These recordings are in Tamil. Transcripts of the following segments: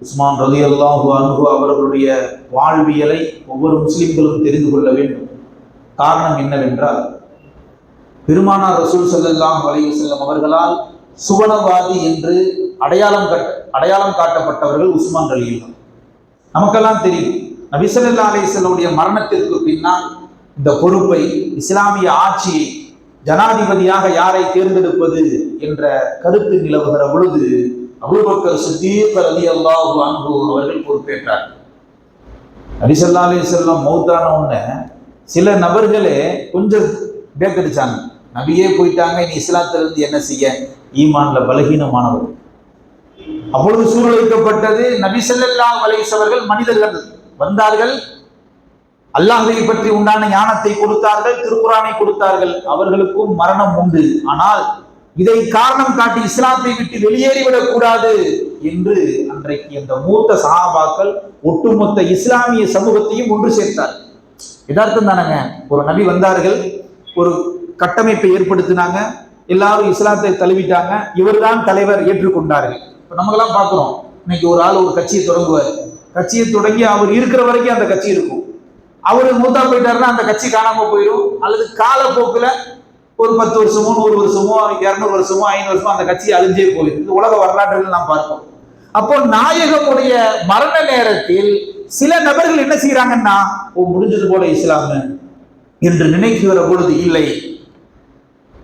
உஸ்மான் ரலியல்லாஹு அன்ஹு அவர்களுடைய வாழ்வியலை ஒவ்வொரு முஸ்லிம்களும் தெரிந்து கொள்ள வேண்டும். காரணம் என்னவென்றால், பெருமானார் ரசூல் ஸல்லல்லாஹு அலைஹி வஸல்லம் அவர்களால் சுவனவாதி என்று அடையாளம் காட்டப்பட்டவர்கள் உஸ்மான் ரலியல்லாஹு. நமக்கெல்லாம் தெரியும், நபி ஸல்லல்லாஹு அலைஹி வஸல்லம் மரணத்திற்கு பின்னால் இந்த பொறுப்பை, இஸ்லாமிய ஆட்சியை, ஜனாதிபதியாக யாரை தேர்ந்தெடுப்பது என்ற கருத்து நிலவுகிற பொழுது அபூபக்கர் சித்தீக் ரலியல்லாஹு அன்ஹு அவர்கள் பொறுப்பேற்றார். நபி ஸல்லல்லாஹு அலைஹி வஸல்லம் மௌத்தான உடனே சில நபர்களே கொஞ்சம் பேக்கடிச்சாங்க. நபியே போயிட்டாங்க, இனி இஸ்லாத்திலிருந்து என்ன செய்ய? ஈமான்ல பலகீனமானவர். அப்பொழுது சூழலிக்கப்பட்டது. நபி ஸல்லல்லாஹு அலைஹி வஸல்லம் மனிதர்கள் வந்தார்கள், அல்லாஹ்வை பற்றி உண்டான ஞானத்தை கொடுத்தார்கள், திருக்குரானை கொடுத்தார்கள். அவர்களுக்கும் மரணம் உண்டு. ஆனால் இதை காரணம் காட்டி இஸ்லாத்தை விட்டு வெளியேறிவிடக் கூடாது என்று அன்றைக்கு அந்த மூத்த சஹாபாக்கள் ஒட்டுமொத்த இஸ்லாமிய சமூகத்தையும் ஒன்று சேர்த்தார். யதார்த்தம் தானங்க. ஒரு நபி வந்தார்கள், ஒரு கட்டமைப்பை ஏற்படுத்தினாங்க, எல்லாரும் இஸ்லாத்தை தழுவிட்டாங்க, இவர்தான் தலைவர், ஏற்றுக்கொண்டார்கள். இப்ப நம்மளாம் பார்க்கிறோம், இன்னைக்கு ஒரு ஆள் ஒரு கட்சியை தொடங்குவார். கட்சியை தொடங்கி அவர் இருக்கிற வரைக்கும் அந்த கட்சி இருக்கும். அவரு மூத்தா போயிட்டாருன்னா அந்த கட்சி காணாம போயிடும். அல்லது காலப்போக்குல ஒரு 10 வருஷமோ 100 வருஷமோ 200 வருஷமோ 500 வருஷமோ அந்த கட்சி அழிஞ்சே போயிடும். இது உலக வரலாற்றில் நாம் பார்ப்போம். அப்போ நாயகமுடைய மரண நேரத்தில் சில நபர்கள் என்ன செய்யறாங்கன்னா, முடிஞ்சது போல இஸ்லாம் என்று நினைக்கிற பொழுது, இல்லை,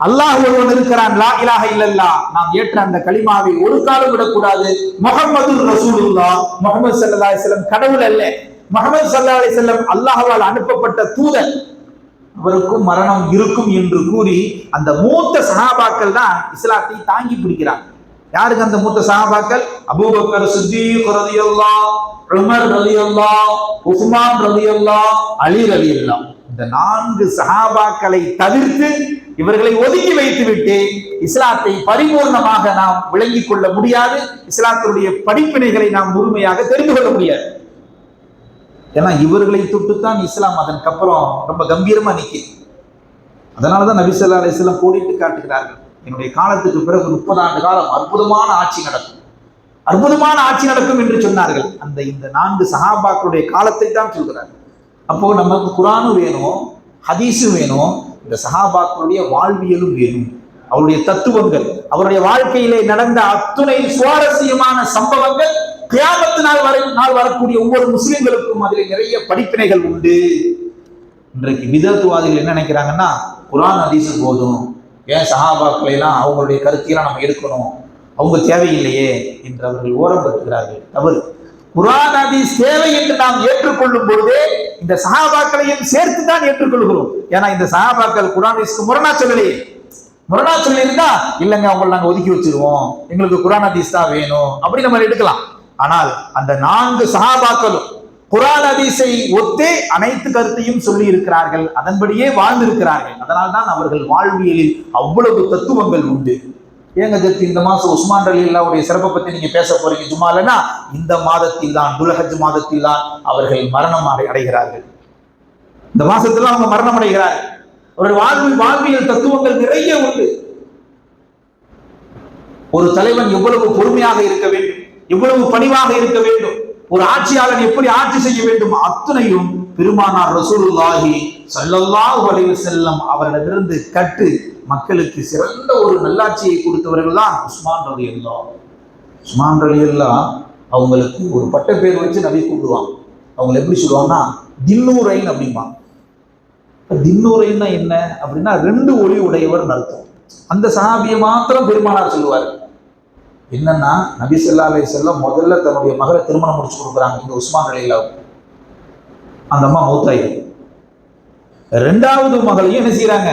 அல்லாஹ் ஒருவன் இருக்கிறான், லா இலாஹ இல்லல்லாஹ், நாம் ஏற்ற அந்த கலிமாவை ஒரு காலம் விடக்கூடாது. முஹம்மது ரசூலுல்லாஹ், முஹம்மது ஸல்லல்லாஹு அலைஹி வஸல்லம் கடவுள் அல்ல, முஹம்மது ஸல்லல்லாஹு அலைஹி வஸல்லம் அல்லாஹ்வால் அனுப்பப்பட்ட தூதர், அவருக்கும் மரணம் இருக்கும் என்று கூறி அந்த மூத்த சஹாபாக்கள் தான் இஸ்லாத்தை தாங்கி பிடிக்கிறாங்க. யாருக்கு அந்த மூத்த சஹாபாக்கள்? அபூபக்கர் சித்தீக் ரலியல்லாஹு, உமர் ரலியல்லாஹு, உஸ்மான் ரலியல்லாஹு, அலி ரலியல்லாஹு. இந்த 4 சஹாபாக்களை தவிர்த்து இவர்களை ஒதுக்கி வைத்துவிட்டு இஸ்லாத்தை பரிபூர்ணமாக நாம் விளங்கிக் கொள்ள முடியாது. இஸ்லாத்தினுடைய படிப்பினைகளை நாம் முழுமையாக தெரிந்து கொள்ள முடியாது. ஏன்னா இவர்களை தொட்டுத்தான் இஸ்லாம் அதற்கப்புறம் ரொம்ப கம்பீரமா நிற்குது. அதனாலதான் நபி ஸல்லல்லாஹு அலைஹி வஸல்லம் கோடிட்டு காட்டுகிறார்கள், என்னுடைய காலத்துக்கு பிறகு 30 ஆண்டு காலம் அற்புதமான ஆட்சி நடக்கும், அற்புதமான ஆட்சி நடக்கும் என்று சொன்னார்கள். இந்த 4 சஹாபாக்களுடைய காலத்தை தான் சொல்கிறார்கள். அப்போ நமக்கு குர்ஆனும் வேணும், ஹதீஸும் வேணும், இந்த சஹாபாக்களுடைய வாழ்வியலும் வேணும், அவருடைய தத்துவங்கள், அவருடைய வாழ்க்கையிலே நடந்த அத்துணை சுவாரஸ்யமான சம்பவங்கள் கியாமத் நாள் வரக்கூடிய ஒவ்வொரு முஸ்லிம்களுக்கும் அதில் நிறைய படிப்பினைகள் உண்டு. இன்றைக்கு பிதஅத்வாதிகள் என்ன நினைக்கிறாங்கன்னா, குர்ஆன் ஹதீஸ் போதும், ஏன் சஹாபாக்களை எல்லாம் அவங்களுடைய கருத்தையெல்லாம் நம்ம எடுக்கணும், அவங்க தேவையில்லையே என்று அவர்கள் ஓரம் கட்டுகிறார்கள். தவறு. குர்ஆன் ஹதீஸ் தேவை என்று நாம் ஏற்றுக்கொள்ளும் பொழுதே இந்த சஹாபாக்களையும் சேர்த்து தான் ஏற்றுக்கொள்கிறோம். ஏன்னா இந்த சஹாபாக்கள் குர்ஆன் ஹதீஸ்க்கு முரணா சொல்லலையே. முரணா சொல்லி இருந்தா, இல்லைங்க அவங்களை நாங்க ஒதுக்கி வச்சிருவோம், எங்களுக்கு குர்ஆன் ஹதீஸ் தான் வேணும், அப்படி நம்ம எடுக்கலாம். ஆனால் அந்த 4 சஹாபாக்களும் குர்ஆன் ஹதீஸை ஒத்தே அனைத்து கருத்தையும் சொல்லி இருக்கிறார்கள், அதன்படியே வாழ்ந்திருக்கிறார்கள். அதனால்தான் அவர்கள் வாழ்வியலில் அவ்வளவு தத்துவங்கள் உண்டு. ஏங்க ஜெத்து, இந்த மாசம் உஸ்மான் ரலியல்லாஹுடைய சிறப்பை பத்தி நீங்க பேச போறீங்க ஜும்மாலனா, இந்த மாதத்தில் தான், துல்ஹஜ் மாதத்தில் தான் அவர்கள் மரணம் அடைகிறார்கள். இந்த மாசத்துல அவங்க மரணம் அடைகிறார்கள். அவர்கள் வாழ்வியல் தத்துவங்கள் நிறைய உண்டு. ஒரு தலைவன் எவ்வளவு பொறுமையாக இருக்க வேண்டும், எவ்வளவு பணிவாக இருக்க வேண்டும், ஒரு ஆட்சியாளன் எப்படி ஆட்சி செய்ய வேண்டும், அத்தனையும் பெருமானார் ரசூலுல்லாஹி ஸல்லல்லாஹு அலைஹி வஸல்லம் அவரிடமிருந்து கற்று மக்களுக்கு சிறந்த ஒரு நல்லாட்சியை கொடுத்தவர்கள் தான் உஸ்மான் ரலியல்லாஹு. உஸ்மான் ரலியல்லாஹு அவங்களுக்கு ஒரு பட்ட பேர் வச்சு நபி கூப்பிடுவாங்க. அவங்க எப்படி சொல்லுவாங்கன்னா, தின்னூரைன் அப்படிம்பாங்க. தின்னூரைன்னா என்ன அப்படின்னா, 2 ஒளி உடையவர் அர்த்தம். அந்த சஹாபியை மாத்திரம் பெருமானார் சொல்லுவார். என்னன்னா, நபி ஸல்லல்லாஹு அலைஹி வஸல்லம் முதல்ல தன்னுடைய மகளை திருமணம் முடிச்சு கொடுக்குறாங்க இந்த உஸ்மான் ரலியல்லாஹு. அந்த அம்மா மௌத்தாயிருக்கு. 2வது மகளையும் என்ன செய்யறாங்க,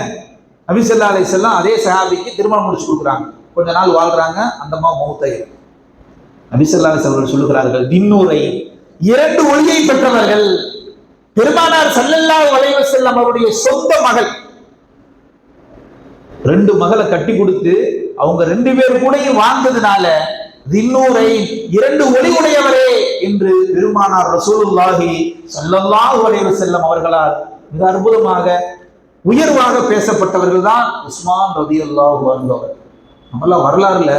நபி ஸல்லல்லாஹு அலைஹி வஸல்லம் அதே சஹாபிக்கு திருமணம் முடிச்சு கொடுக்குறாங்க. கொஞ்ச நாள் வாழ்றாங்க, அந்த அம்மா மௌத்தாயிருக்கு. நபி ஸல்லல்லாஹு அலைஹி வஸல்லம் சொல்லுகிறார்கள், தின்னூரை, 2 ஒளியை பெற்றவர்கள். பெருமானார் ஸல்லல்லாஹு அலைஹி வஸல்லம் அவருடைய சொந்த மகள், 2 மகளை கட்டி கொடுத்து அவங்க 2 பேர் கூடயும் வாழ்ந்ததுனால தின்னூரை, 2 ஒளி உடையவரே என்று பெருமானார் ரசூலுல்லாஹி ஸல்லல்லாஹு அலைஹி வஸல்லம் அவர்களால் மிக அற்புதமாக உயர்வாக பேசப்பட்டவர்கள் தான் உஸ்மான் ரலியல்லாஹு அன்ஹு. நம்மளாம் வரலாறுல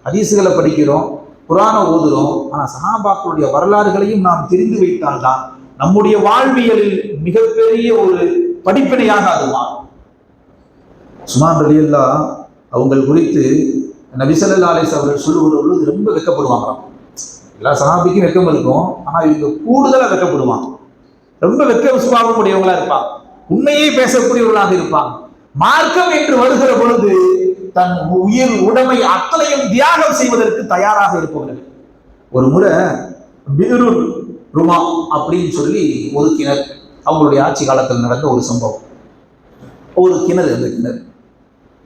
ஹதீஸ்களை படிக்கிறோம், குர்ஆனை ஓதுறோம், ஆனா சஹாபாக்களுடைய வரலாறுகளையும் நாம் தெரிந்து வைத்தால்தான் நம்முடைய வாழ்வியலில் மிகப்பெரிய ஒரு படிப்பினையாக அது மாறும். உஸ்மான் ரலியல்லாஹு அவங்கள் குறித்து நபி ஸல்லல்லாஹு அலைஹி வஸல்லம் அவர்கள் சொல்லுவது ரொம்ப வெட்கப்படுவாங்களாம். எல்லா சஹாபிக்கும் வெட்கம் இருக்கும், ஆனா இவங்க கூடுதலா வெட்கப்படுவாங்க. ரொம்ப வெட்க சுபாவம் உடையவங்களா இருப்பாங்க, உண்மையை பேசக்கூடியவர்களாக இருப்பாங்க. மார்க்கம் என்று வருகிற பொழுது தன் உயிர் உடைமை அத்தனையும் தியாகம் செய்வதற்கு தயாராக இருப்பவர்கள். ஒரு முறை பிருல் ருமா அப்படின்னு சொல்லி ஒரு கிணறு, அவங்களுடைய ஆட்சி காலத்தில் நடந்த ஒரு சம்பவம். ஒரு கிணறு,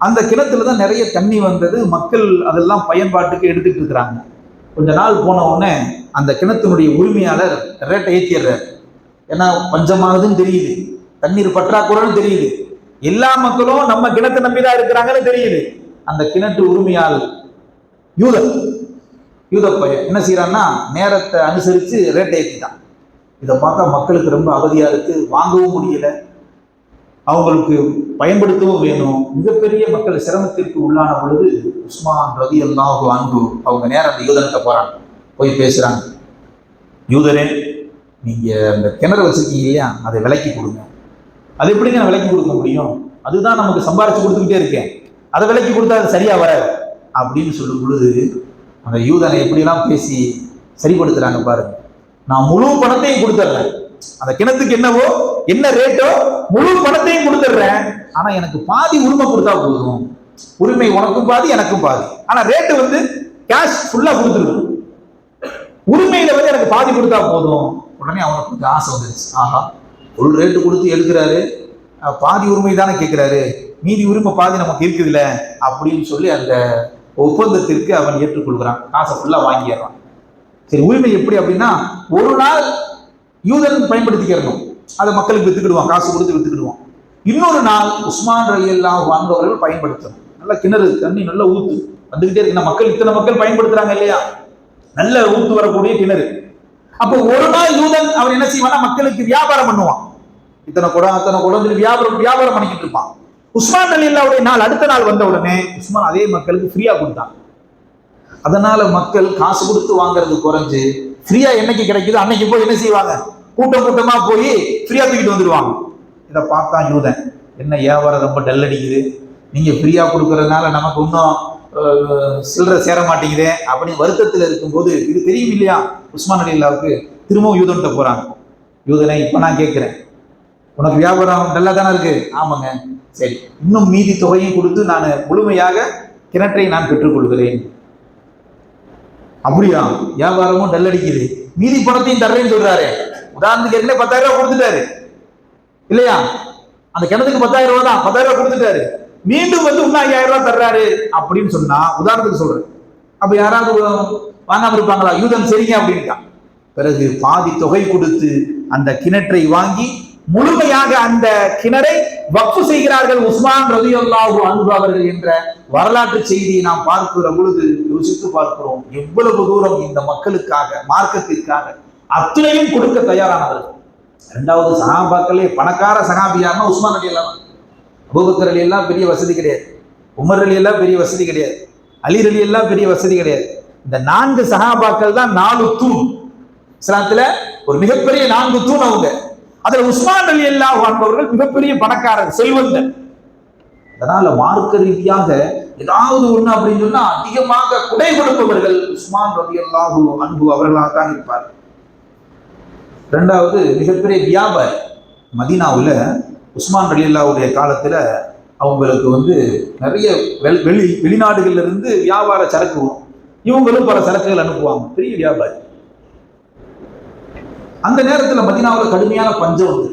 அந்த கிணத்துல தான் நிறைய தண்ணி வந்தது, மக்கள் அதெல்லாம் பயன்பாட்டுக்கு எடுத்துட்டு இருக்கிறாங்க. கொஞ்ச நாள் போன உடனே அந்த கிணத்தினுடைய உரிமையாளர் ரேட்டை ஏற்றிடுறார். ஏன்னா பஞ்சமானதுன்னு தெரியுது, தண்ணீர் பற்றாக்குறைன்னு தெரியுது, எல்லா மக்களும் நம்ம கிணத்தை நம்பிதான் இருக்கிறாங்கன்னு தெரியுது. அந்த கிணற்று உரிமையாளர் யூத பையன் என்ன செய்யறான்னா, நேரத்தை அனுசரித்து ரேட்டை ஏற்றிட்டான். இதை பார்த்தா மக்களுக்கு ரொம்ப அவதியா இருக்கு, வாங்கவும் முடியல, அவங்களுக்கு பயன்படுத்தவும் வேணும். மிகப்பெரிய மக்கள் சிரமத்திற்கு உள்ளான பொழுது உஸ்மான் ரலியல்லாஹு அன்ஹு அவங்க நேரம் அந்த யூதன்கிட்ட போறாங்க, போய் பேசுறாங்க. யூதரே, நீங்க அந்த கிணறு வச்சிருக்கீங்க இல்லையா, அதை விலைக்கு கொடுங்க. அது எப்படிங்க நான் விலைக்கு கொடுக்க முடியும், அதுதான் நமக்கு சம்பாரிச்சு கொடுத்துக்கிட்டே இருக்கேன், அதை விலைக்கு கொடுத்தா அது சரியா வராது அப்படின்னு சொல்லும் பொழுது அந்த யூதனை எப்படிலாம் பேசி சரிப்படுத்துறாங்க பாருங்க. நான் முழு பணத்தையும் கொடுத்துட்றேன், அந்த கிணத்துக்கு என்னவோ என்ன ரேட்டோ முழு பணத்தையும் கொடுத்துட்றேன், ஆனா எனக்கு பாதி உரிமை கொடுத்தா போதும். உரிமை உனக்கும் பாதி எனக்கும் பாதி, ஆனா ரேட்டு வந்து கேஷ் ஃபுல்லா கொடுத்துருக்கணும், உரிமையில வந்து எனக்கு பாதி கொடுத்தா போதும். உடனே அவனுக்கு கொஞ்சம் ஆசை வந்துருச்சு, ஆஹா ஃபுல் ரேட்டு கொடுத்து எடுக்கிறாரு, பாதி உரிமை தானே கேட்கிறாரு, மீதி உரிமை பாதி நமக்கு இருக்குதுல்ல அப்படின்னு சொல்லி அந்த ஒப்பந்தத்திற்கு அவன் ஏற்றுக்கொள்கிறான், காசை ஃபுல்லா வாங்கிடுறான். சரி, உரிமை எப்படி அப்படின்னா, ஒரு நாள் யூதன் பயன்படுத்திக்கிறணும், அதை மக்களுக்கு வித்துக்கிடுவான், காசு கொடுத்து வித்துக்கிடுவான். இன்னொரு நாள் உஸ்மான் ரலியல்லாஹு அன்ஹு அவர்கள் பயன்படுத்தணும். நல்ல கிணறு தண்ணி நல்ல ஊத்து வந்துகிட்டே இருக்கு, மக்கள் இத்தனை மக்கள் பயன்படுத்துறாங்க இல்லையா, நல்ல ஊத்து வரக்கூடிய கிணறு. அப்போ ஒரு நாள் யூதன் அவன் என்ன செய்வானா, மக்களுக்கு வியாபாரம் பண்ணுவான், இத்தனை குடம் அத்தனை குடம் வியாபாரம் பண்ணிக்கிட்டு இருப்பான். உஸ்மான் ரலியல்லாஹுடைய நாள் அடுத்த நாள் வந்த உடனே உஸ்மான் அதே மக்களுக்கு ஃப்ரீயா கொடுத்தான். அதனால மக்கள் காசு கொடுத்து வாங்குறது குறைஞ்சு ஃப்ரீயா என்னைக்கு கிடைக்குதோ அன்னைக்கு போய் என்ன செய்வாங்க, கூட்டம் கூட்டமா போய் ஃப்ரீயா தூக்கிட்டு வந்துடுவாங்க. இதை பார்த்தா யூதன், என்ன வியாபாரம் ரொம்ப டல் அடிக்குது, நீங்க ஃப்ரீயா கொடுக்கறதுனால நமக்கு இன்னும் சில்லறை சேர மாட்டேங்குதே அப்படின்னு வருத்தத்தில் இருக்கும்போது, இது தெரியும் இல்லையா உஸ்மான் ரலியல்லாஹுக்கு, திரும்பவும் யூதன்கிட்ட போறாங்க. யூதனை, இப்ப நான் கேட்கிறேன், உனக்கு வியாபாரம் நல்லா தானே இருக்கு? ஆமாங்க. சரி, இன்னும் மீதி தொகையும் கொடுத்து நான் முழுமையாக கிணற்றை நான் பெற்றுக்கொள்கிறேன். அப்படியா, வியாபாரமும் டல் அடிக்குது, மீதி பணத்தையும் தர்றேன்னு சொல்றாரு. உதாரணத்துக்கு ஏற்கனவே 10,000 ரூபாய் கொடுத்துட்டாரு இல்லையா, அந்த கிணத்துக்கு 10,000 ரூபாய் தான், 10,000 ரூபாய் கொடுத்துட்டாரு, மீண்டும் வந்து இன்னும் 5,000 ரூபாய் தர்றாரு அப்படின்னு சொன்னா, உதாரணத்துக்கு சொல்றேன், அப்ப யாராவது வாங்காம இருப்பாங்களா? யூதன் சரிங்க அப்படின்ட்டான். பிறகு பாதி தொகை கொடுத்து அந்த கிணற்றை வாங்கி முழுமையாக அந்த கிணறை வக்ஃப் செய்கிறார்கள் உஸ்மான் ரலியல்லாஹு அன்ஹு அவர்கள் என்ற வரலாற்று செய்தியை நாம் பார்க்கிற பொழுது யோசித்து பார்க்கிறோம், எவ்வளவு தூரம் இந்த மக்களுக்காக மார்க்கத்திற்காக அத்தனையும் கொடுக்க தயாரானவர்கள். இரண்டாவது, சஹாபாக்களே பணக்கார சஹாபியார்னா உஸ்மான் ரலியல்லாஹு, அபூபக்கர் ரலியல்லாஹு பெரிய வசதி கிடையாது, உமர் ரலியல்லாஹு பெரிய வசதி கிடையாது, அலி ரலியல்லாஹு பெரிய வசதி கிடையாது. இந்த 4 சஹாபாக்கள் தான் 4 தூண் இஸ்லாத்துல, ஒரு மிகப்பெரிய 4 தூண் அவங்க. அதுல உஸ்மான் ரலியல்லாஹு அன்ஹு அவர்கள் மிகப்பெரிய பணக்காரர், செல்வந்தர். அதனால மார்க்க ரீதியாக ஏதாவது ஒண்ணு அப்படின்னு சொன்னா அதிகமாக குடை கொடுப்பவர்கள் உஸ்மான் ரலியல்லாஹு அன்ஹு அவர்களாக தான் இருப்பார். இரண்டாவது, மிகப்பெரிய வியாபாரி. மதீனாவுல உஸ்மான் ரலியல்லாஹுடைய காலத்துல அவங்களுக்கு வந்து நிறைய வெளிநாடுகள்ல இருந்து வியாபார சரக்கு வரும், இவங்களும் பல சரக்குகள் அனுப்புவாங்க, பெரிய வியாபாரி. அந்த நேரத்தில் மதீனாவில் கடுமையான பஞ்சம் வந்து,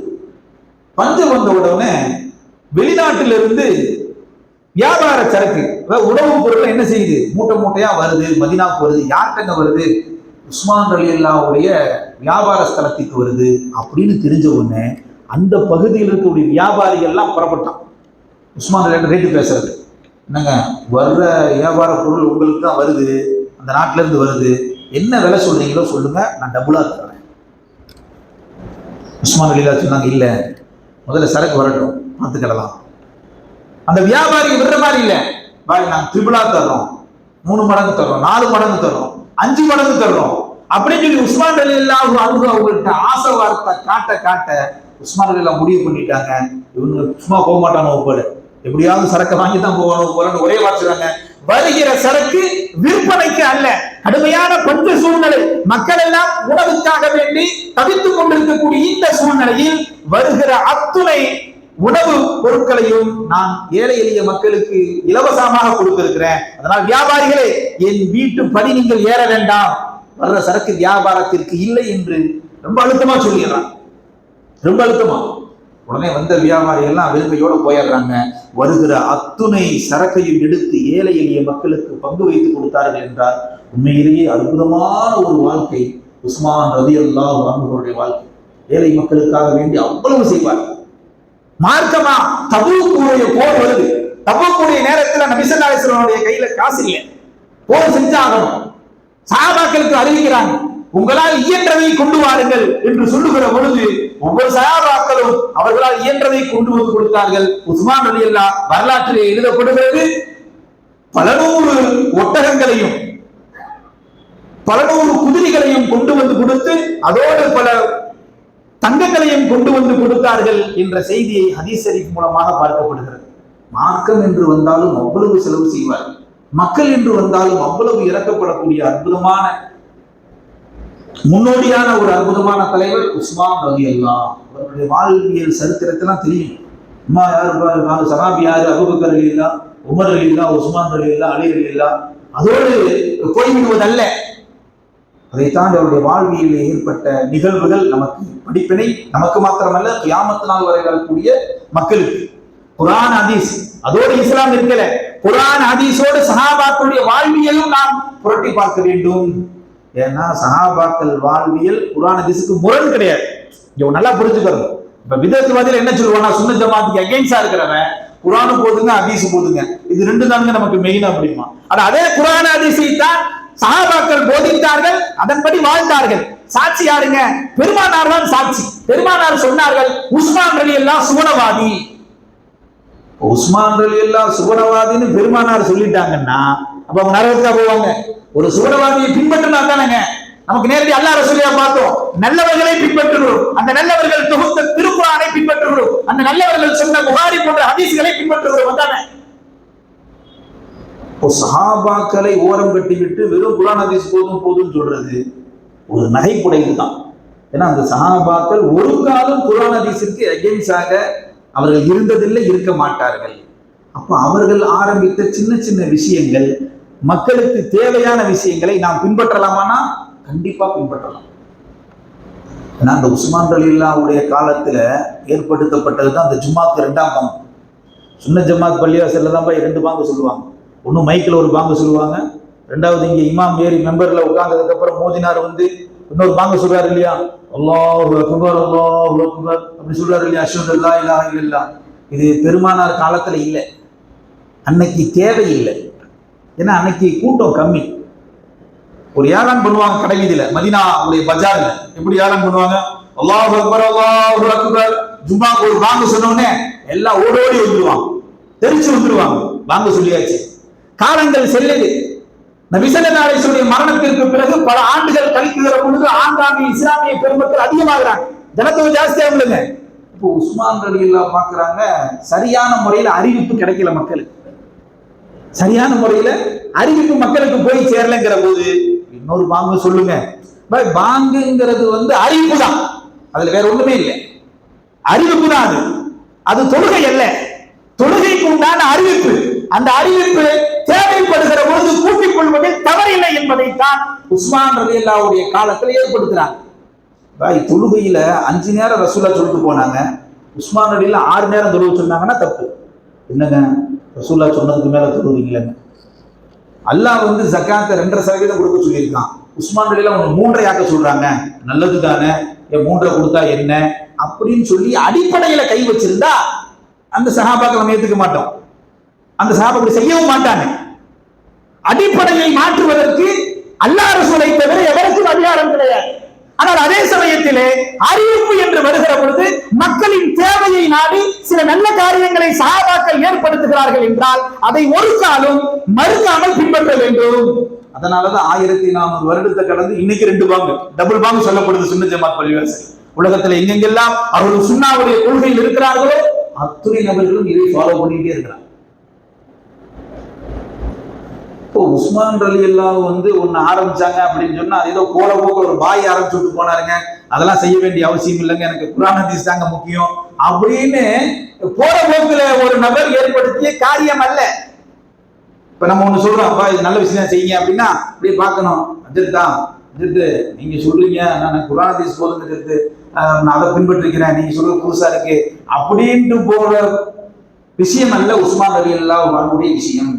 பஞ்சம் வந்த உடனே வெளிநாட்டிலிருந்து வியாபார சரக்கு, அதாவது உணவுப் பொருட்கள் என்ன செய்யுது, மூட்டை மூட்டையா வருது, மதீனாவுக்கு வருது. யார்கிட்ட வருது? உஸ்மான் ரலியல்லாஹுடைய வியாபார ஸ்தலத்துக்கு வருது அப்படின்னு தெரிஞ்ச உடனே அந்த பகுதியில் இருக்கக்கூடிய வியாபாரிகள்லாம் புறப்பட்டான் உஸ்மான் ரலியல்லாஹு ரேட்டு பேசுறது. என்னங்க, வர்ற வியாபார பொருள் உங்களுக்கு தான் வருது, அந்த நாட்டில இருந்து வருது, என்ன விலை சொல்றீங்களோ சொல்லுங்க, நான் டபுளா தரேன். உஸ்மான் ரலியல்லாஹு சொன்னாங்க, இல்ல முதல்ல சரக்கு வரட்டும் பார்த்துக்கிடலாம். அந்த வியாபாரி விடுற மாதிரி இல்லை, பாய் நாங்கள் ட்ரிபிளா தர்றோம், 3 மடங்கு தர்றோம், 4 மடங்கு தர்றோம், 5 மடங்கு தர்றோம் அப்படின்னு சொல்லி உஸ்மான் ரலியல்லாஹு அன்ஹு அவங்கள்ட்ட ஆசை வார்த்தை காட்ட காட்ட உஸ்மான் ரலியல்லாஹு முடிவு பண்ணிட்டாங்க, இவங்க சும்மா போக மாட்டானோ போல, எப்படியாவது சரக்கை வாங்கி தான் போகணும் போலன்னு ஒரே வார்த்தைறாங்க. வருகிற சரக்கு விற்பனைக்கு அல்ல, கடுமையான பஞ்ச சூழ்நிலை, மக்கள் எல்லாம் உணவுக்காக வேண்டி தவித்துக் கொண்டிருக்கக்கூடிய இந்த சூழ்நிலையில் வருகிற அத்துணை உணவு பொருட்களையும் நான் ஏழை எளிய மக்களுக்கு இலவசமாக கொடுத்திருக்கிறேன். அதனால் வியாபாரிகளே, என் வீட்டு படி நீங்கள் ஏற வேண்டாம், வர்ற சரக்கு வியாபாரத்திற்கு இல்லை என்று ரொம்ப அழுத்தமா சொல்லிடுறான். ரொம்ப அழுத்தமா. உடனே வந்த வியாபாரிகள் எல்லாம் வெறுமையோட போயிடுறாங்க. வருகிற அத்துணை சரக்கையும் எடுத்து ஏழை எளிய மக்களுக்கு பங்கு வைத்து கொடுத்தார்கள் என்றால் உண்மையிலேயே அற்புதமான ஒரு வாழ்க்கை உஸ்மான் ரலியல்லாஹு அன்ஹுவுடைய வாழ்க்கை. ஏழை மக்களுக்காக வேண்டி அவ்வளவு செய்வார். மார்க்கமா தபூக்குடைய போர் வருது. தபூக்குடைய நேரத்துல நபி ஸல்லல்லாஹு அலைஹி வஸல்லம் கையில காசு இல்லை, போர் செஞ்சாகணும். சஹாபாக்களுக்கு அறிவிக்கிறாங்க, உங்களால் இயன்றதை கொண்டு வாருங்கள் என்று சொல்லுகிற பொழுது ஒவ்வொரு சஹாபாக்களும் அவர்களால் இயன்றதை கொண்டு வந்து கொடுத்தார்கள். உஸ்மான் ரலியல்லாஹு வரலாற்றிலே எழுதப்படுகிறது, பல நூறு ஒட்டகங்களையும் பல நூறு குதிரைகளையும் கொண்டு வந்து கொடுத்து அதோடு பல தங்கங்களையும் கொண்டு வந்து கொடுத்தார்கள் என்ற செய்தியை ஹதீஸ் ஷரீஃப் மூலமாக பார்க்கப்படுகிறது. மார்க்கம் என்று வந்தாலும் அவ்வளவு செலவு செய்வார், மக்கள் என்று வந்தாலும் அவ்வளவு இறக்கப்படக்கூடிய அற்புதமான முன்னோடியான ஒரு அற்புதமான தலைவர் உஸ்மான் ரலியல்லாஹு. அவருடைய வாழ்வியல் சரித்திரத்தெல்லாம் தெரியும். அம்மா யாரு, சஹாபி யாரு, அபூபக்கர் ரலியல்லாஹு, உமர் ரலியல்லாஹு, உஸ்மான் ரலியல்லாஹு, அலி ரலியல்லாஹு, அதோடு போய்விடுவதல்ல. அதை தாண்டி அவருடைய வாழ்வியலில் ஏற்பட்ட நிகழ்வுகள் நமக்கு படிப்பினை, நமக்கு மாத்திரமல்ல கியாமத் நாள் வரை வரக்கூடிய மக்களுக்கு. குர்ஆன் ஹதீஸ் அதோடு இஸ்லாம் இருக்கல, குர்ஆன் ஹதீஸோடு சஹாபாக்களுடைய வாழ்வியலும் நாம் புரட்டி பார்க்க வேண்டும். ஏன்னா சஹாபாக்கள் வாழ்வியல் குர்ஆன் ஹதீஸுக்கு முரண் கிடையாது. இவங்க நல்லா புரிஞ்சுக்கணும். இப்ப விதத்துவாதிகள் என்ன சொல்லுவாங்கன்னா, சுன்னத் ஜமாத்துக்கு அகைன்ஸ்டா இருக்கிறவன் குர்ஆனும் போதுங்க ஹதீஸ் போதுங்க, இது ரெண்டு தானுங்க நமக்கு மெயினா அப்படிமா. ஆனா அதே குர்ஆன் ஹதீஸை தான் சஹாபாக்கள் போதித்தார்கள், அதன்படி வாழ்ந்தார்கள். சாட்சி யாருங்க? பெருமானார் தான் சாட்சி. பெருமானார் சொன்னார்கள், உஸ்மான் ரலியல்லாஹு சுவனவாதி. உஸ்மான் ரலியல்லாஹு சுவனவாதின்னு பெருமானார் சொல்லிட்டாங்கன்னா அப்ப அவங்க நரகத்துக்கு போவாங்க. ஒரு சுவனவாதியை பின்பற்றினா தானங்க நமக்கு நேரடி அல்லாஹ் ரசூலையா பார்த்தோம். நல்லவர்களை பின்பற்றுகிறோம், அந்த நல்லவர்கள் தொகுத்த திருக்குர்ஆனை பின்பற்றுகிறோம், அந்த நல்லவர்கள் சொன்ன புகாரி போன்ற ஹதீஸ்களை பின்பற்றுகிறோம் தானே. சஹாபாக்களை ஓரம் கட்டிவிட்டு வெறும் குர்ஆன் ஹதீஸ் போதும் போதும் சொல்றது ஒரு நகைப்புடையது தான். ஏன்னா அந்த சஹாபாக்கள் ஒரு காலம் குர்ஆன் ஹதீஸிற்கு அகைன்ஸ்டாக அவர்கள் இருந்ததில்லை, இருக்க மாட்டார்கள். அப்ப அவர்கள் ஆரம்பித்த சின்ன சின்ன விஷயங்கள், மக்களுக்கு தேவையான விஷயங்களை நாம் பின்பற்றலாமானா கண்டிப்பா பின்பற்றலாம். ஏன்னா அந்த உஸ்மான் ரலியல்லாஹுடைய காலத்துல ஏற்படுத்தப்பட்டதுதான் அந்த ஜும்மாக்கு 2ஆம் பாங்கு. சுன்னத் ஜமாத் பள்ளிவாசல்ல தான் போய் 2 பாங்கு சொல்லுவாங்க. ஒன்னும் மைக்கில் ஒரு பாங்கு சொல்லுவாங்க, 2வது இங்க இமாம் ஏறி மெம்பர்ல உட்கார்ந்ததுக்கு அப்புறம் மோதினார் வந்து இன்னொரு பாங்கு சொல்றாரு இல்லையா, அல்லாஹு அக்பர் அல்லாஹு அக்பர் அப்படி சொல்றாரு இல்லையா, அஷ்ஹது அல்லா இலாஹா இல்லல்லாஹ். இது பெருமானார் காலத்துல இல்லை, அன்னைக்கு தேவை இல்லை. ஏன்னா அன்னைக்கு கூட்டம் கம்மி. ஒரு ஏலான் பண்ணுவாங்க கடை வீதியில, மதீனா உடைய பஜார்ல எப்படி ஏலான் பண்ணுவாங்க, அல்லாஹு அக்பர் அல்லாஹு அக்பர். ஜும்மாக்கு ஒரு பாங்கு சொன்ன உடனே எல்லாம் ஓடோடி வந்துருவாங்க, தெரிச்சு வந்துருவாங்க, பாங்கு சொல்லியாச்சு. காலங்கள் செல்லுது. நபி ஸல்லல்லாஹு அலைஹி வஸல்லம் மரணத்திற்கு பிறகு பல ஆண்டுகள் கழிக்கிற பொழுது ஆங்காங்கே இஸ்லாமிய பெருமக்கள் அதிகமாகிறாங்க, ஜனத்தொகை ஜாஸ்தியாகுதுங்க. இப்போ உஸ்மான் ரலியல்லாஹு பார்க்கறாங்க, சரியான முறையில அறிவிப்பு கிடைக்கல மக்களுக்கு, சரியான முறையில அறிவிப்பு மக்களுக்கு போய் சேரலங்கிற போது இன்னொரு பாங்கு சொல்லுங்க. பாங்குங்கிறது வந்து அறிவிப்பு தான், அதுல வேற ஒண்ணுமே இல்லை, அறிவிப்பு தான். அது அது தொழுகை அல்ல, தொழுகைக்கு உண்டான அறிவிப்பு. அந்த அறிவிப்பு தேவைப்படுகிற பொழுது கூட்டிக் கொள்வதில் தவறில்லை என்பதைத்தான் உஸ்மான் ரலியல்லாஹுடைய காலத்தில் ஏற்படுத்துறாங்க. தொழுகையில 5 நேரம் ரசூலா சொல்லிட்டு போனாங்க, உஸ்மான் ரலியல்லாஹு 6 நேரம் தொழுக சொன்னாங்கன்னா தப்பு. என்னங்க ரசூலா சொன்னதுக்கு மேல தொழுவீங்களேங்க. அல்லாஹ் வந்து ஜகாத்தை 2.5% கொடுக்க சொல்லியிருக்கான், உஸ்மான் ரலியல்லாஹு 3.5 ஆக்க சொல்றாங்க, நல்லது தானே, 3.5 கொடுத்தா என்ன அப்படின்னு சொல்லி அடிப்படையில கை வச்சிருந்தா அந்த சஹாபாக்களை நம்ம ஏத்துக்க மாட்டோம், அந்த சஹாபாக்கள் செய்யவும் மாட்டாங்க. அடிப்படையை மாற்றுவதற்கு அல்லாஹ் ரசூலை தவிர எவருக்கும் அதிகாரம் கிடையாது. ஆனால் அதே சமயத்திலே அறிவிப்பு என்று வருகிற பொழுது மக்களின் தேவையை நாடி சில நல்ல காரியங்களை சஹாபாக்கள் ஏற்படுத்துகிறார்கள் என்றால் அதை ஒரு காலம் மறுக்காமல் பின்பற்ற வேண்டும். அதனாலதான் 1400 வருடத்தை கடந்து இன்னைக்கு 2 பாங்கு டபுள் பாங்கு சொல்லப்படுது சுன்னத் ஜமாத் பள்ளிவாசல். உலகத்துல எங்கெங்கெல்லாம் அவர்கள் சுன்னாவுடைய கொள்கையில் இருக்கிறார்களோ அத்துணை நபர்களும் இதை ஃபாலோ பண்ணிட்டே இருக்கிறாங்க. இப்போ உஸ்மான் ரலியல்லாஹு ஒன்னு ஆரம்பிச்சாங்க அப்படின்னு சொன்னா அது ஏதோ போற போக்கு ஒரு பாய் ஆரம்பிச்சுட்டு போனாருங்க, அதெல்லாம் செய்ய வேண்டிய அவசியம் இல்லைங்க, எனக்கு குர்ஆன் ஹதீஸ் தாங்க முக்கியம் அப்படின்னு போற போக்குல ஒரு நபர் ஏற்படுத்திய காரியம் அல்ல. இப்ப நம்ம ஒண்ணு சொல்றோம், அப்பா இது நல்ல விஷயம் செய்யுங்க அப்படின்னா அப்படியே பார்க்கணும், அஜித்தான் அஜித்து நீங்க சொல்றீங்க, நான் குர்ஆன் ஹதீஸ் போதுங்க அஜித்து, நான் அதை பின்பற்றிக்கிறேன், நீங்க சொல்றது புதுசா இருக்கு அப்படின்ட்டு போற விஷயம் அல்ல உஸ்மான் ரலியல்லாஹு அன்ஹுடைய விஷயம்.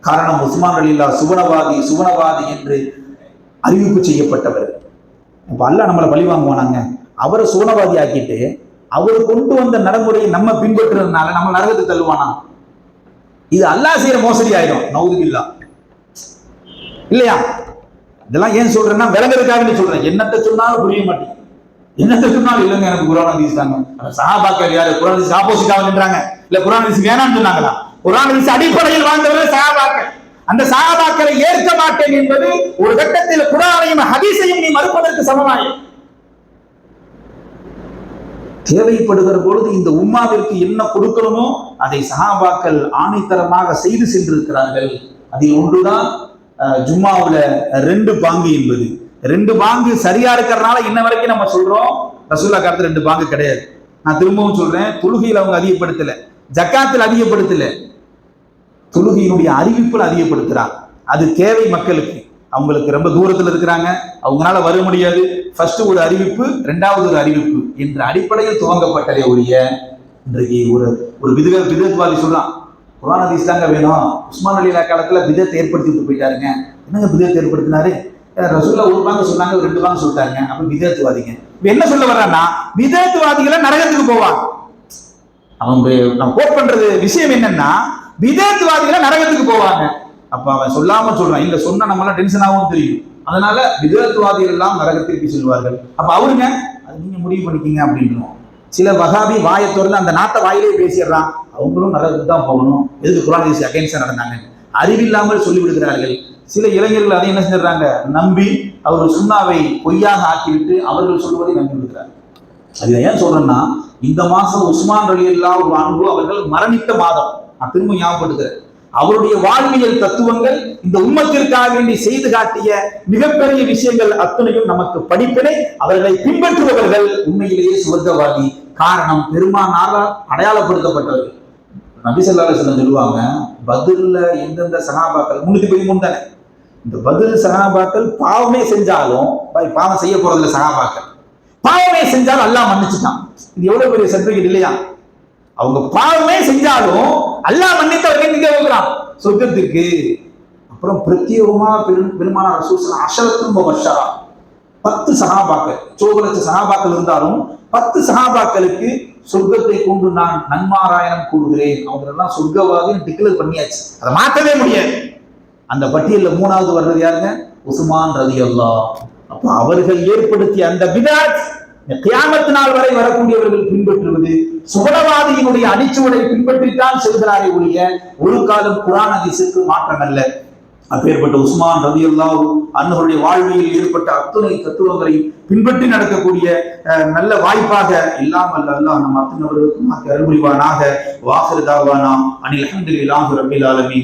காரணம் உஸ்மான் ரலியல்லாஹு சுவனவாதி என்று அறிவிப்பு செய்யப்பட்டவர். இப்ப அல்லாஹ் நம்மளை பழி வாங்குவானாங்க, அவரை சுவனவாதி ஆக்கிட்டு அவர் கொண்டு வந்த நடைமுறையை நம்ம பின்பற்றுறதுனால நம்ம நரகத்துக்கு தள்ளுவானா? இது அல்லாஹ் செய்யற மோசடி ஆயிடும், நவுதுபில்லாஹ். இல்லையா? இதெல்லாம் ஏன் சொல்றேன்னா விளங்குறதுக்காக சொல்றேன். என்னத்தை சொன்னாலும் புரிய மாட்டேன், என்னத்தை சொன்னாலும் இல்லைங்க எனக்கு குர்ஆன் ஹதீஸ் தாங்க. சஹாபாக்கள் யாரு குர்ஆன் ஹதீஸ் ஆப்போசிட்டாக நின்றாங்க, இல்ல குர்ஆன் ஹதீஸ் வேணாம்னு சொன்னாங்களா? குர்ஆன் ஹதீஸ் அடிப்படையில் வாழ்ந்தவர்கள் சஹாபாக்கள். அந்த சஹாபாக்களை ஏற்க மாட்டேன் என்பது ஒரு கட்டத்தில் குர்ஆனையும் ஹதீஸையும் நீ மறுப்பதற்கு சமமாகும். தேவைப்படுகிற பொழுது இந்த உம்மாவிற்கு என்ன கொடுக்கணுமோ அதை சஹாபாக்கள் ஆணைத்தரமாக செய்து சென்றிருக்கிறார்கள். அதில் ஒன்றுதான் ஜும்மாவுல 2 பாங்கு என்பது. 2 பாங்கு சரியா இருக்கிறதுனால இன்ன வரைக்கும் நம்ம சொல்றோம் ரசூலுல்லாஹ் காலத்துல 2 பாங்கு கிடையாது. நான் திரும்பவும் சொல்றேன், தொழுகையில் அவங்க அதிகப்படுத்தல, ஜக்காத்தில் அதிகப்படுத்தல, தொழுகையினுடைய அறிவிப்பில் அதிகப்படுத்துறாங்க. அது தேவை மக்களுக்கு, அவங்களுக்கு ரொம்ப தூரத்தில் இருக்கிறாங்க, அவங்களால வர முடியாது, ஃபர்ஸ்ட் ஒரு அறிவிப்பு, 2வது ஒரு அறிவிப்பு என்ற அடிப்படையில் துவங்கப்பட்டதே ஒழிய இன்றைக்கு ஒரு பிதத்வாதி சொல்றான் குர்ஆன் ஹதீஸ் தாங்க வேணும், உஸ்மான் ரலியல்லாஹு காலத்துல பிதத்தை ஏற்படுத்திட்டு போயிட்டாருங்க. என்னங்க பிதத்தை ஏற்படுத்தினாரு? ரசூலுல்லாஹ் 1 பாங்கு சொன்னாங்க, 2 பாங்கு சொல்லிட்டாருங்க, அப்ப பிதத்வாதிங்க. என்ன சொல்ல வர்றான்னா பிதத்வாதிகளை நரகத்துக்கு போவாங்க. அவங்க நம்ம கோட் பண்றது விஷயம் என்னன்னா பிதத்வாதிகளை நரகத்துக்கு போவாங்க. அப்ப அவன் சொல்லாம சொல்றான், இல்ல சொன்னா நம்ம எல்லாம் டென்ஷன் ஆகும் தெரியும், அதனால பிதத்வாதிகள் எல்லாம் நரகத்திற்கு செல்வார்கள். அப்ப அவருங்க அது நீங்க முடிவு பண்ணிக்கீங்க அப்படின்னு சில வகாபி வாயை திறந்து அந்த நாட்டை வாயிலே பேசிடுறான், அவங்களும் நரகத்துக்கு தான் போகணும், எதுக்கு குர்ஆன் ஹதீஸ் அகைன்ஸ்டா நடந்தாங்க அறிவில்லாமல் சொல்லி விடுகிறார்கள். சில இளைஞர்கள் அதை என்ன செஞ்சிடறாங்க, நம்பி அவர் சுன்னாவை பொய்யாக ஆக்கிவிட்டு அவர்கள் சொல்வதை நம்பி விடுகிறார். அதுல ஏன் சொல்றேன்னா இந்த மாசம் உஸ்மான் ரலியல்லாஹு அன்ஹு அவர்கள் மரணித்த மாதம். நான் திரும்ப ஞாபகப்படுத்துகிறேன், அவருடைய வாழ்வியல் தத்துவங்கள் இந்த உம்மத்திற்காக வேண்டி செய்து காட்டிய மிகப்பெரிய விஷயங்கள் அத்தனையும் நமக்கு படிப்பினை. அவர்களை பின்பற்றுபவர்கள் உண்மையிலேயே சுவர்க்கவாதி. காரணம் பெருமானாரால் அடையாளப்படுத்தப்பட்டவர்கள். நபி ஸல்லல்லாஹு அலைஹி வஸல்லம் சொல்லுவாங்க, பத்ர்ல எந்தெந்த சஹாபாக்கள் 313 தானே, இந்த பத்ர் சஹாபாக்கள் பாவமே செஞ்சாலும் பாவம் செய்ய போறதில்ல, சஹாபாக்கள் பாவமே செஞ்சாலும் அல்லாஹ் மன்னிச்சுட்டான். இது எவ்வளவு பெரிய சர்டிபிகேட் இல்லையா? அவங்க பாவமே செஞ்சாலும் அல்லாஹ் மன்னித்தவர்கள் எங்க போகிறான்? சொர்க்கத்துக்கு. அப்புறம் பிரத்யேகமா பெருமானார் ரசூல் ஸல்லல்லாஹு அலைஹி வஸல்லம் முபஷ்ஷரா 10 சஹாபாக்கள், 4 லட்சம் சஹாபாக்கள் இருந்தாலும் 10 சஹாபாக்களுக்கு சொர்க்கத்தை கொண்டு நான் நன்மாராயணம் கூறுகிறேன், அவங்க எல்லாம் சொர்க்கவாதின்னு டிக்ளேர் பண்ணியாச்சு, அதை மாற்றவே முடியாது. அந்த பட்டியலில் 3வது வர்றது யாருங்க? உஸ்மான் ரலியல்லாஹு. அப்ப அவர்கள் ஏற்படுத்திய அந்த பிதஅத் கியாமத் நாள் வரை வரக்கூடியவர்கள் பின்பற்றுவது சுவனவாதியினுடைய அடிச்சுவடை பின்பற்றித்தான் செல்கிறாரே ஒழிய ஒரு காலம் குர்ஆன் ஹதீஸுக்கு மாற்றம் அல்ல. அப்பேற்பட்ட உஸ்மான் ரலியல்லாஹு அன்ஹுடைய வாழ்வியல் ஏற்பட்ட அத்துணை தத்துவங்களை பின்பற்றி நடக்கக்கூடிய நல்ல வாய்ப்பாக இல்லாமல் அல்லாஹ் நம் அத்தனை நபர்களுக்கும் அருள் புரிவானாக. வாஹிரு தாவானா அனில் ஹம்துலில்லாஹி ரப்பில் ஆலமீன்.